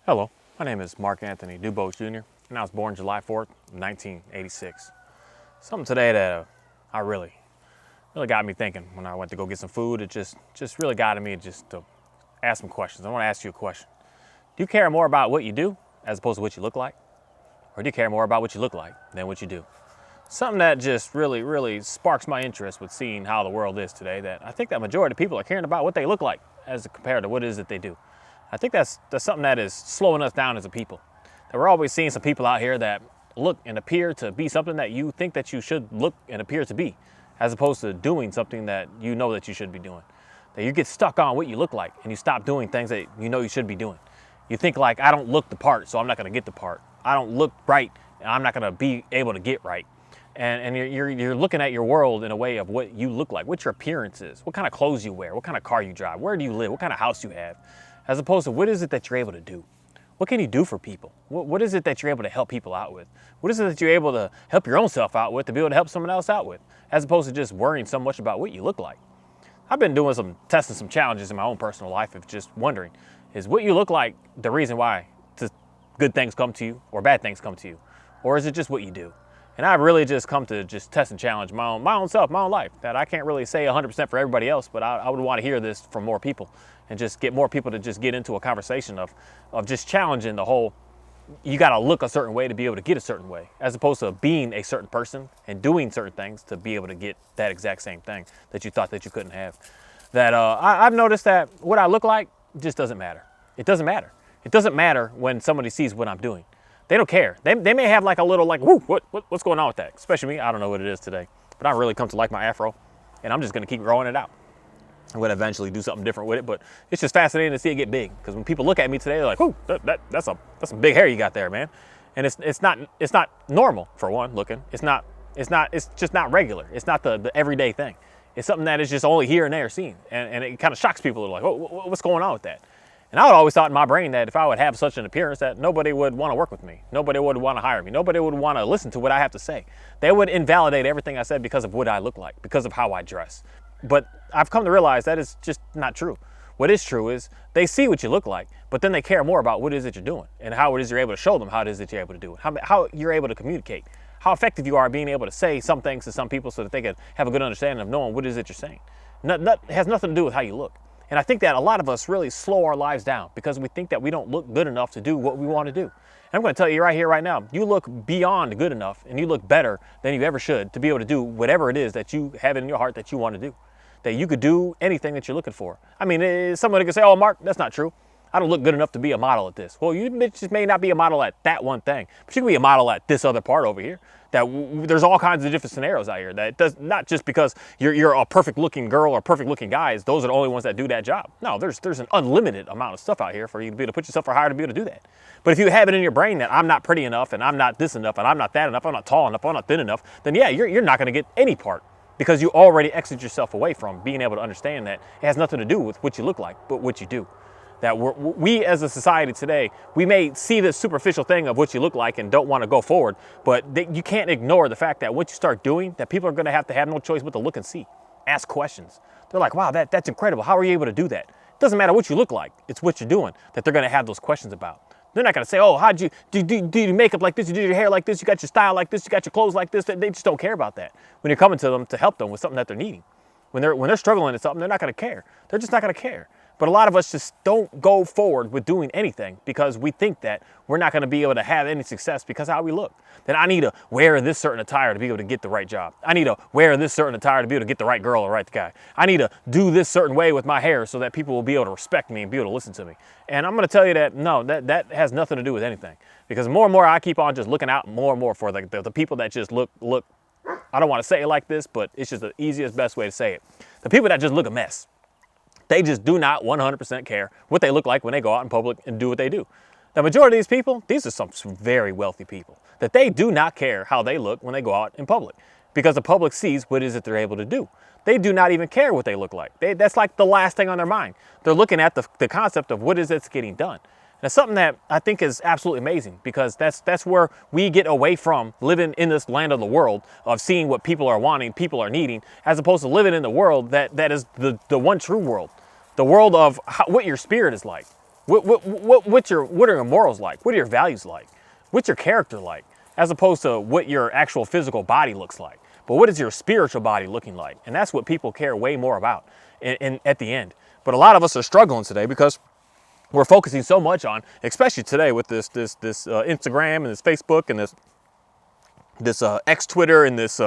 Hello, my name is Mark Anthony Dubose Jr., and I was born July 4th, 1986. Something today that I really got me thinking when I went to go get some food. It just really got me just to ask some questions. I want to ask you a question. Do you care more about what you do as opposed to what you look like? Or do you care more about what you look like than what you do? Something that just really sparks my interest with seeing how the world is today, that I think that majority of people are caring about what they look like as compared to what it is that they do. I think that's something that is slowing us down as a people. That we're always seeing some people out here that look and appear to be something that you think that you should look and appear to be, as opposed to doing something that you know that you should be doing. That you get stuck on what you look like and you stop doing things that you know you should be doing. You think like, I don't look the part, so I'm not gonna get the part. I don't look right, and I'm not gonna be able to get right. And you're looking at your world in a way of what you look like, what your appearance is, what kind of clothes you wear, what kind of car you drive, where do you live, what kind of house you have, as opposed to what is it that you're able to do? What can you do for people? What is it that you're able to help people out with? What is it that you're able to help your own self out with to be able to help someone else out with, as opposed to just worrying so much about what you look like? I've been doing testing some challenges in my own personal life of just wondering, is what you look like the reason why good things come to you or bad things come to you? Or is it just what you do? And I've really just come to just test and challenge my own self, my own life, that I can't really say 100% for everybody else, but I would want to hear this from more people and just get more people to just get into a conversation of just challenging the whole, you got to look a certain way to be able to get a certain way, as opposed to being a certain person and doing certain things to be able to get that exact same thing that you thought that you couldn't have. That I've noticed that what I look like just doesn't matter. It doesn't matter. It doesn't matter when somebody sees what I'm doing. They don't care. They may have like a little like, whoo, what's going on with that? Especially me, I don't know what it is today. But I really come to like my afro, and I'm just gonna keep growing it out. I'm gonna eventually do something different with it, but it's just fascinating to see it get big. Because when people look at me today, they're like, "Ooh, that's some big hair you got there, man." And it's not normal for one looking. It's just not regular. It's not the everyday thing. It's something that is just only here and there seen, and it kind of shocks people. They're like, "Oh, what's going on with that?" And I would always thought in my brain that if I would have such an appearance, that nobody would want to work with me. Nobody would want to hire me. Nobody would want to listen to what I have to say. They would invalidate everything I said because of what I look like, because of how I dress. But I've come to realize that is just not true. What is true is they see what you look like, but then they care more about what it is that you're doing and how it is you're able to show them how it is that you're able to do it, how you're able to communicate, how effective you are being able to say some things to some people so that they can have a good understanding of knowing what it is that you're saying. It has nothing to do with how you look. And I think that a lot of us really slow our lives down because we think that we don't look good enough to do what we want to do. And I'm going to tell you right here, right now, you look beyond good enough and you look better than you ever should to be able to do whatever it is that you have in your heart that you want to do. That you could do anything that you're looking for. I mean, somebody could say, "Oh, Mark, that's not true. I don't look good enough to be a model at this." Well, you just may not be a model at that one thing, but you can be a model at this other part over here. There's all kinds of different scenarios out here. That does not just because you're a perfect looking girl or perfect looking guys, those are the only ones that do that job. No, there's an unlimited amount of stuff out here for you to be able to put yourself for hire to be able to do that. But if you have it in your brain that I'm not pretty enough and I'm not this enough and I'm not that enough, I'm not tall enough, I'm not thin enough, then yeah, you're not going to get any part. Because you already exit yourself away from being able to understand that it has nothing to do with what you look like, but what you do. That we as a society today, we may see this superficial thing of what you look like and don't want to go forward, but you can't ignore the fact that once you start doing, that people are going to have no choice but to look and see, ask questions. They're like, "Wow, that's incredible. How are you able to do that?" It doesn't matter what you look like, it's what you're doing that they're going to have those questions about. They're not going to say, "Oh, how'd you do your makeup like this? You did your hair like this? You got your style like this? You got your clothes like this?" They just don't care about that. When you're coming to them to help them with something that they're needing, when they're struggling at something, they're not going to care. They're just not going to care. But a lot of us just don't go forward with doing anything because we think that we're not going to be able to have any success because of how we look. That I need to wear this certain attire to be able to get the right job. I need to wear this certain attire to be able to get the right girl or right guy. I need to do this certain way with my hair so that people will be able to respect me and be able to listen to me. And I'm going to tell you that no, that has nothing to do with anything. Because more and more I keep on just looking out more and more for the people that just look, I don't want to say it like this, but it's just the easiest, best way to say it. The people that just look a mess. They just do not 100% care what they look like when they go out in public and do what they do. The majority of these people, these are some very wealthy people, that they do not care how they look when they go out in public because the public sees what it is that they're able to do. They do not even care what they look like. That's like the last thing on their mind. They're looking at the concept of what is that's getting done. And it's something that I think is absolutely amazing because that's where we get away from living in this land of the world of seeing what people are wanting, people are needing, as opposed to living in the world that is the one true world. The world of what your spirit is like. What are your morals like? What are your values like? What's your character like? As opposed to what your actual physical body looks like. But what is your spiritual body looking like? And that's what people care way more about at the end. But a lot of us are struggling today because we're focusing so much on, especially today with this Instagram and this Facebook and this X Twitter and this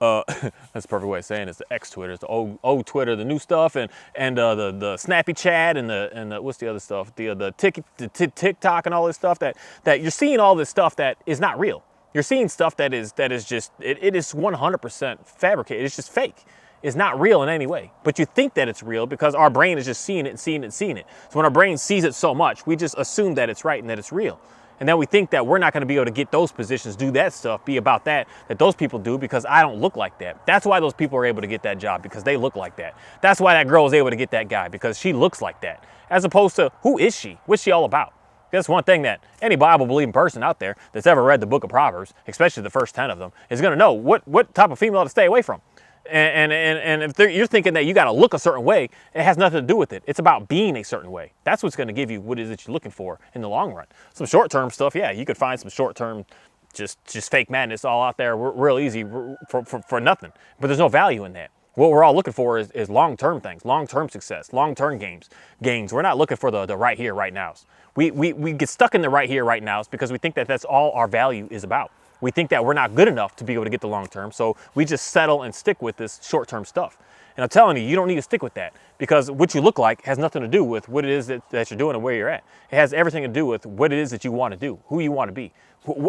that's a perfect way of saying it. It's the X Twitter, it's the old Twitter, the new stuff, and the Snappy Chat and the what's the other stuff? The TikTok and all this stuff that you're seeing all this stuff that is not real. You're seeing stuff that is just it is 100% fabricated. It's just fake. It's not real in any way. But you think that it's real because our brain is just seeing it and seeing it and seeing it. So when our brain sees it so much, we just assume that it's right and that it's real. And then we think that we're not going to be able to get those positions, do that stuff, be about that those people do because I don't look like that. That's why those people are able to get that job, because they look like that. That's why that girl was able to get that guy, because she looks like that. As opposed to, who is she? What's she all about? That's one thing that any Bible-believing person out there that's ever read the book of Proverbs, especially the first 10 of them, is going to know what type of female to stay away from. And if you're thinking that you got to look a certain way, it has nothing to do with it. It's about being a certain way. That's what's going to give you what it is that you're looking for in the long run. Some short-term stuff, yeah, you could find some short-term, just fake madness all out there real easy for nothing. But there's no value in that. What we're all looking for is long-term things, long-term success, long-term gains. We're not looking for the right here, right nows. We get stuck in the right here, right nows because we think that that's all our value is about. We think that we're not good enough to be able to get the long term, so we just settle and stick with this short-term stuff. And I'm telling you, you don't need to stick with that, because what you look like has nothing to do with what it is that you're doing and where you're at. It has everything to do with what it is that you want to do, who you want to be.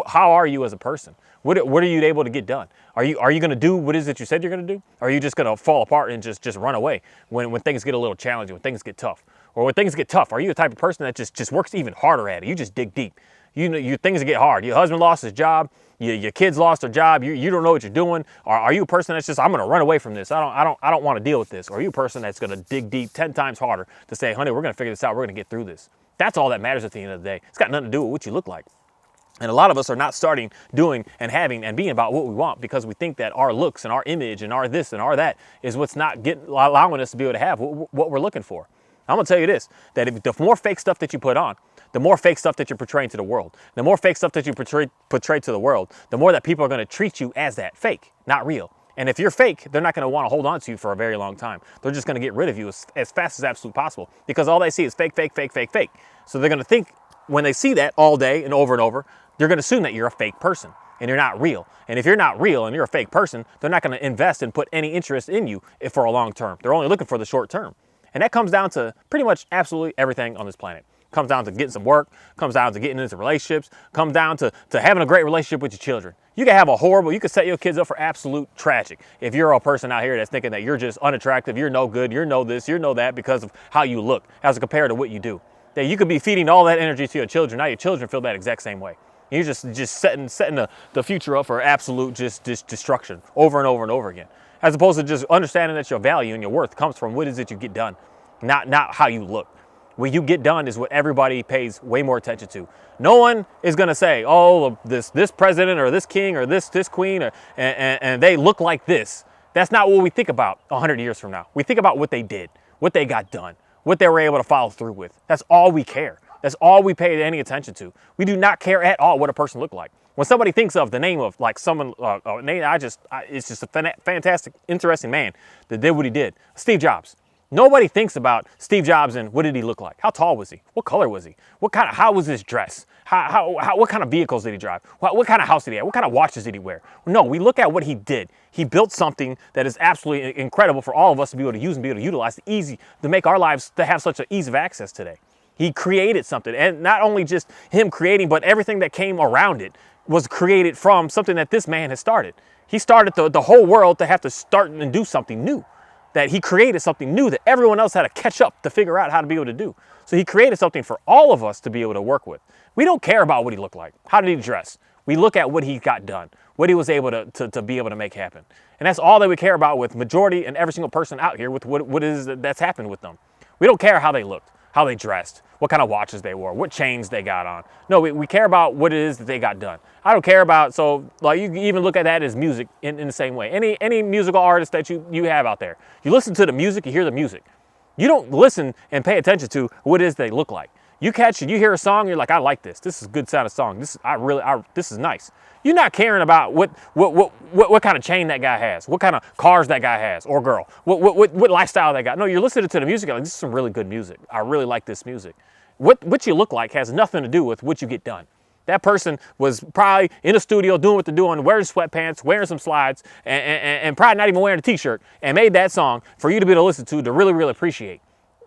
How are you as a person? What are you able to get done? Are you going to do what it is that you said you're going to do? Or are you just going to fall apart and just run away when things get a little challenging, when things get tough? Or when things get tough, are you the type of person that just works even harder at it? You just dig deep. You know, things get hard. Your husband lost his job. Your kids lost their job. You don't know what you're doing. Or are you a person that's just, I'm going to run away from this. I don't want to deal with this. Or are you a person that's going to dig deep 10 times harder to say, honey, we're going to figure this out. We're going to get through this. That's all that matters at the end of the day. It's got nothing to do with what you look like. And a lot of us are not starting doing and having and being about what we want because we think that our looks and our image and our this and our that is what's not allowing us to be able to have what we're looking for. I'm going to tell you this, that if the more fake stuff that you put on, the more fake stuff that you're portraying to the world, the more fake stuff that you portray to the world, the more that people are going to treat you as that fake, not real. And if you're fake, they're not going to want to hold on to you for a very long time. They're just going to get rid of you as fast as absolutely possible because all they see is fake, fake, fake, fake, fake. So they're going to think when they see that all day and over, they're going to assume that you're a fake person and you're not real. And if you're not real and you're a fake person, they're not going to invest and put any interest in you for a long term. They're only looking for the short term. And that comes down to pretty much absolutely everything on this planet. Comes down to getting some work, comes down to getting into relationships, comes down to having a great relationship with your children. You can have you can set your kids up for absolute tragic. If you're a person out here that's thinking that you're just unattractive, you're no good, you're no this, you're no that because of how you look as compared to what you do. That you could be feeding all that energy to your children. Now your children feel that exact same way. And you're just setting the future up for absolute just destruction over and over and over again. As opposed to just understanding that your value and your worth comes from what is it you get done, not how you look. What you get done is what everybody pays way more attention to. No one is going to say, oh, this president or this king or this queen, and they look like this. That's not what we think about 100 years from now. We think about what they did, what they got done, what they were able to follow through with. That's all we care. That's all we pay any attention to. We do not care at all what a person looked like. When somebody thinks of the name of like someone, it's just a fantastic, interesting man that did what he did. Steve Jobs. Nobody thinks about Steve Jobs and what did he look like? How tall was he? What color was he? How was his dress? What kind of vehicles did he drive? What kind of house did he have? What kind of watches did he wear? No, we look at what he did. He built something that is absolutely incredible for all of us to be able to use and be able to utilize, to make our lives to have such an ease of access today. He created something, and not only just him creating, but everything that came around it was created from something that this man has started. He started the whole world to have to start and do something new. That he created something new that everyone else had to catch up to figure out how to be able to do. So he created something for all of us to be able to work with. We don't care about what he looked like. How did he dress? We look at what he got done, what he was able to be able to make happen. And that's all that we care about with majority and every single person out here with what it is that's happened with them. We don't care how they looked, how they dressed, what kind of watches they wore, what chains they got on. No, we care about what it is that they got done. I don't care about, so like you can even look at that as music in the same way. Any musical artist that you have out there, you listen to the music, you hear the music. You don't listen and pay attention to what it is they look like. You catch it, you hear a song, you're like, I like this. This is a good sound of song. This is nice. You're not caring about what kind of chain that guy has, what kind of cars that guy has or girl, what lifestyle they got. No, you're listening to the music, like, this is some really good music. I really like this music. What you look like has nothing to do with what you get done. That person was probably in a studio doing what they're doing, wearing sweatpants, wearing some slides, and probably not even wearing a t-shirt, and made that song for you to be able to listen to really, really appreciate.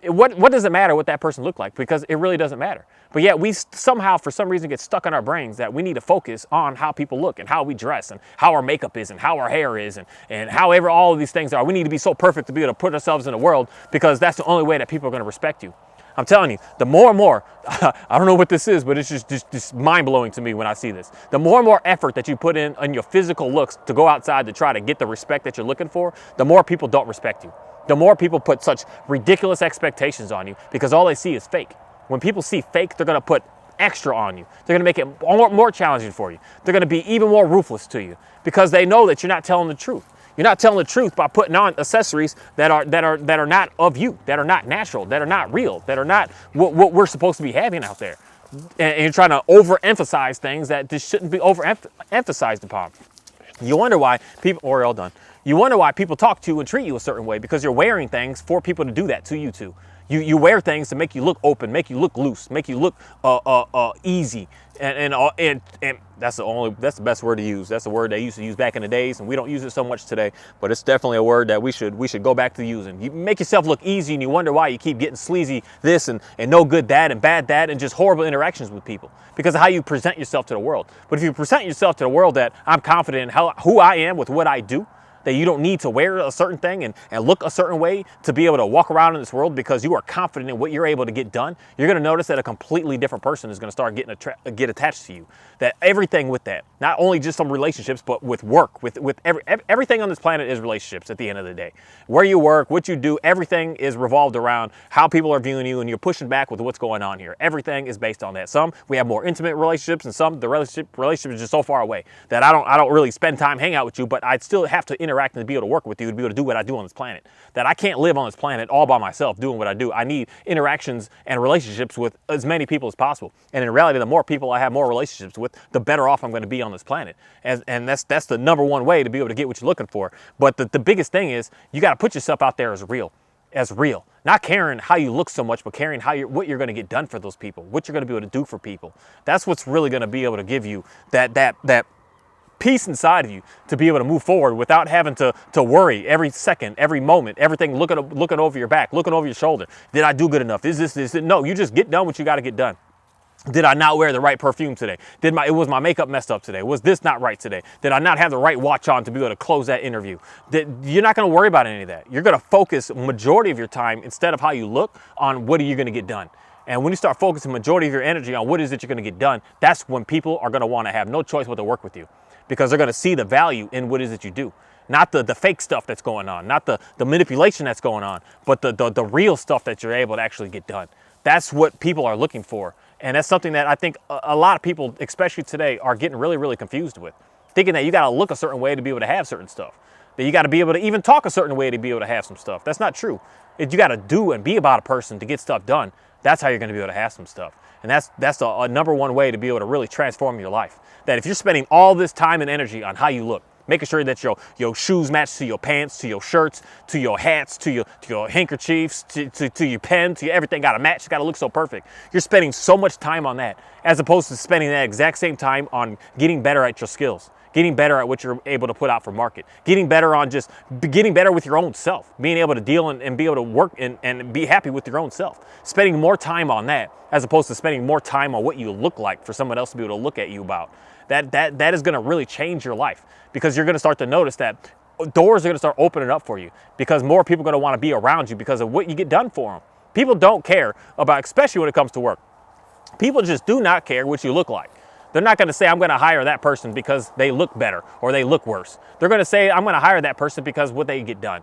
What does it matter what that person looked like? Because it really doesn't matter. But yet we somehow, for some reason, get stuck in our brains that we need to focus on how people look and how we dress and how our makeup is and how our hair is and however all of these things are. We need to be so perfect to be able to put ourselves in the world because that's the only way that people are going to respect you. I'm telling you, the more and more, I don't know what this is, but it's just mind-blowing to me when I see this. The more and more effort that you put in on your physical looks to go outside to try to get the respect that you're looking for, the more people don't respect you. The more people put such ridiculous expectations on you because all they see is fake. When people see fake, they're going to put extra on you. They're going to make it more challenging for you. They're going to be even more ruthless to you because they know that you're not telling the truth. You're not telling the truth by putting on accessories that are not of you, that are not natural, that are not real, that are not what we're supposed to be having out there. And you're trying to overemphasize things that just shouldn't be overemphasized upon. You wonder why people, or all done. You wonder why people talk to you and treat you a certain way because you're wearing things for people to do that to you too. You wear things to make you look open, make you look loose, make you look easy, and that's the best word to use. That's a word they used to use back in the days, and we don't use it so much today. But it's definitely a word that we should go back to using. You make yourself look easy, and you wonder why you keep getting sleazy this and no good that and bad that and just horrible interactions with people because of how you present yourself to the world. But if you present yourself to the world that I'm confident in who I am with what I do, that you don't need to wear a certain thing and look a certain way to be able to walk around in this world because you are confident in what you're able to get done, you're going to notice that a completely different person is going to start get attached to you. That everything with that, not only just some relationships, but with work, with everything on this planet is relationships at the end of the day. Where you work, what you do, everything is revolved around how people are viewing you and you're pushing back with what's going on here. Everything is based on that. Some, we have more intimate relationships and some, the relationship is just so far away that I don't really spend time hanging out with you, but I'd still have to interact and to be able to work with you to be able to do what I do on this planet. That I can't live on this planet all by myself doing what I do. I need interactions and relationships with as many people as possible. And in reality, the more people I have more relationships with, the better off I'm going to be on this planet. And that's the number one way to be able to get what you're looking for. But the biggest thing is you got to put yourself out there as real. Not caring how you look so much, but caring what you're going to get done for those people, what you're going to be able to do for people. That's what's really going to be able to give you that peace inside of you to be able to move forward without having to worry every second, every moment, everything looking over your back, looking over your shoulder. Did I do good enough? Is this? No, you just get done what you got to get done. Did I not wear the right perfume today? Was my makeup messed up today? Was this not right today? Did I not have the right watch on to be able to close that interview? You're not going to worry about any of that. You're going to focus majority of your time instead of how you look on what are you going to get done. And when you start focusing majority of your energy on what is it you're going to get done, that's when people are going to want to have no choice but to work with you because they're going to see the value in what is it you do. Not the fake stuff that's going on, not the manipulation that's going on, but the real stuff that you're able to actually get done. That's what people are looking for. And that's something that I think a lot of people, especially today, are getting really, really confused with. Thinking that you got to look a certain way to be able to have certain stuff. That you got to be able to even talk a certain way to be able to have some stuff. That's not true. You got to do and be about a person to get stuff done. That's how you're going to be able to have some stuff. And that's a number one way to be able to really transform your life. That if you're spending all this time and energy on how you look, making sure that your shoes match to your pants, to your shirts, to your hats, to your handkerchiefs, to your pen, to everything got to match, got to look so perfect. You're spending so much time on that as opposed to spending that exact same time on getting better at your skills, getting better at what you're able to put out for market, getting better with your own self, being able to deal and be able to work and be happy with your own self. Spending more time on that as opposed to spending more time on what you look like for someone else to be able to look at you about. That is going to really change your life because you're going to start to notice that doors are going to start opening up for you because more people are going to want to be around you because of what you get done for them. People don't care about, especially when it comes to work. People just do not care what you look like. They're not going to say, I'm going to hire that person because they look better or they look worse. They're going to say, I'm going to hire that person because what they get done.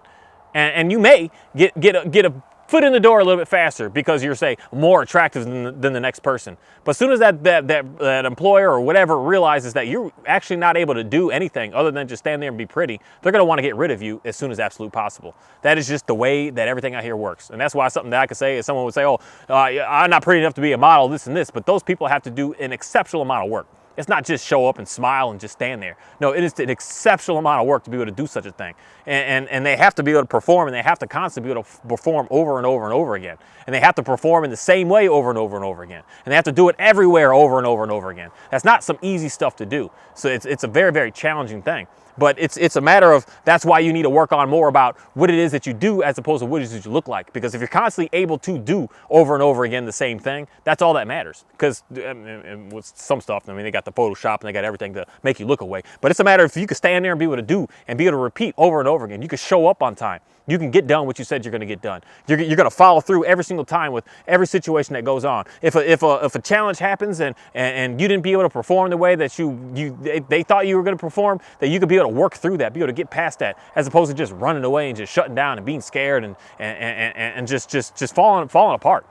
And you may get a foot in the door a little bit faster because you're, say, more attractive than the next person. But as soon as that employer or whatever realizes that you're actually not able to do anything other than just stand there and be pretty, they're going to want to get rid of you as soon as absolutely possible. That is just the way that everything out here works. And that's why something that I could say is someone would say, oh, I'm not pretty enough to be a model, this and this. But those people have to do an exceptional amount of work. It's not just show up and smile and just stand there. No, it is an exceptional amount of work to be able to do such a thing. And they have to be able to perform, and they have to constantly be able to perform over and over and over again. And they have to perform in the same way over and over and over again. And they have to do it everywhere over and over and over again. That's not some easy stuff to do. So it's a very, very challenging thing. But it's a matter of, that's why you need to work on more about what it is that you do as opposed to what it is that you look like. Because if you're constantly able to do over and over again the same thing, that's all that matters. Because with some stuff, I mean, they got the Photoshop and they got everything to make you look away. But it's a matter of if you can stand there and be able to do and be able to repeat over and over again. You can show up on time. You can get done what you said you're going to get done. You're going to follow through every single time with every situation that goes on. If a challenge happens and you didn't be able to perform the way that they thought you were going to perform, that you could be able to work through that, be able to get past that, as opposed to just running away and just shutting down and being scared and just falling apart.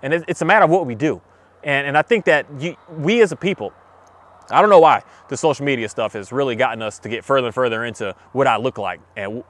And it's a matter of what we do. And I think that we as a people, I don't know why the social media stuff has really gotten us to get further and further into what I look like and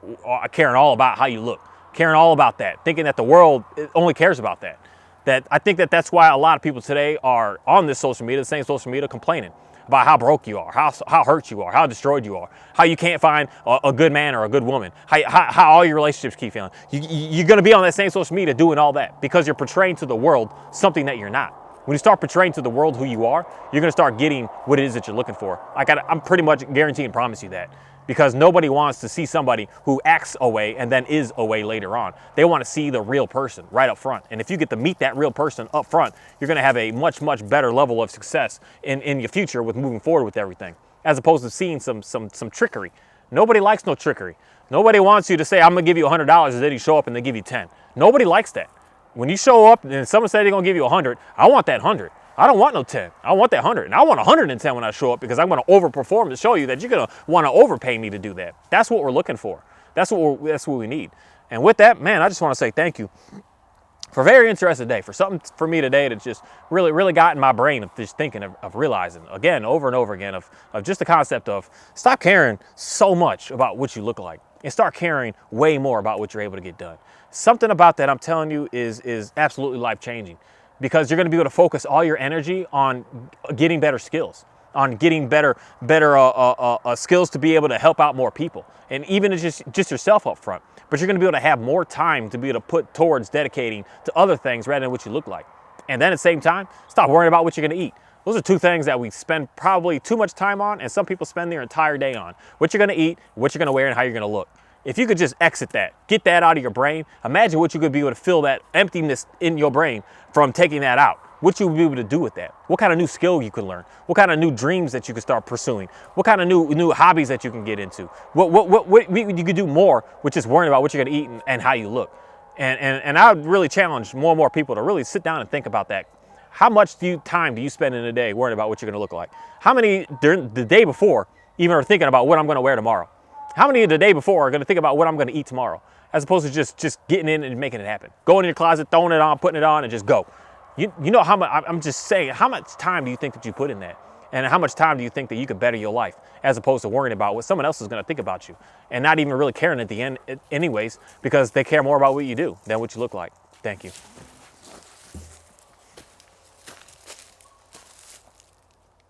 caring all about how you look, caring all about that, thinking that the world only cares about that. That I think that's why a lot of people today are on this social media, the same social media, complaining about how broke you are, how hurt you are, how destroyed you are, how you can't find a good man or a good woman, how all your relationships keep failing. You're going to be on that same social media doing all that because you're portraying to the world something that you're not. When you start portraying to the world who you are, you're going to start getting what it is that you're looking for. I'm pretty much guaranteeing and promise you that. Because nobody wants to see somebody who acts a way and then is a way later on. They want to see the real person right up front. And if you get to meet that real person up front, you're going to have a much, much better level of success in your future with moving forward with everything, as opposed to seeing some trickery. Nobody likes no trickery. Nobody wants you to say, I'm going to give you $100, and then you show up and they give you 10. Nobody likes that. When you show up and someone says they're going to give you 100, I want that 100. I don't want no 10. I want that 100. And I want 110 when I show up because I'm going to overperform to show you that you're going to want to overpay me to do that. That's what we're looking for. That's what we need. And with that, man, I just want to say thank you for a very interesting day, for something for me today that just really, really got in my brain of just thinking of realizing again, over and over again, of just the concept of stop caring so much about what you look like and start caring way more about what you're able to get done. Something about that, I'm telling you, is absolutely life-changing. Because you're going to be able to focus all your energy on getting better skills, on getting better skills to be able to help out more people, and even just yourself up front. But you're going to be able to have more time to be able to put towards dedicating to other things rather than what you look like. And then at the same time, stop worrying about what you're going to eat. Those are two things that we spend probably too much time on, and some people spend their entire day on. What you're going to eat, what you're going to wear, and how you're going to look. If you could just exit that, get that out of your brain, imagine what you could be able to fill that emptiness in your brain from taking that out. What you would be able to do with that. What kind of new skill you could learn. What kind of new dreams that you could start pursuing. What kind of new hobbies that you can get into. What you could do more with just worrying about what you're going to eat and how you look. And I would really challenge more and more people to really sit down and think about that. How much time do you spend in a day worrying about what you're going to look like? How many during the day before even are thinking about what I'm going to wear tomorrow? How many of the day before are going to think about what I'm going to eat tomorrow, as opposed to just getting in and making it happen? Going in your closet, throwing it on, putting it on, and just go. You know how much, I'm just saying, how much time do you think that you put in that? And how much time do you think that you could better your life, as opposed to worrying about what someone else is going to think about you, and not even really caring at the end anyways, because they care more about what you do than what you look like. Thank you.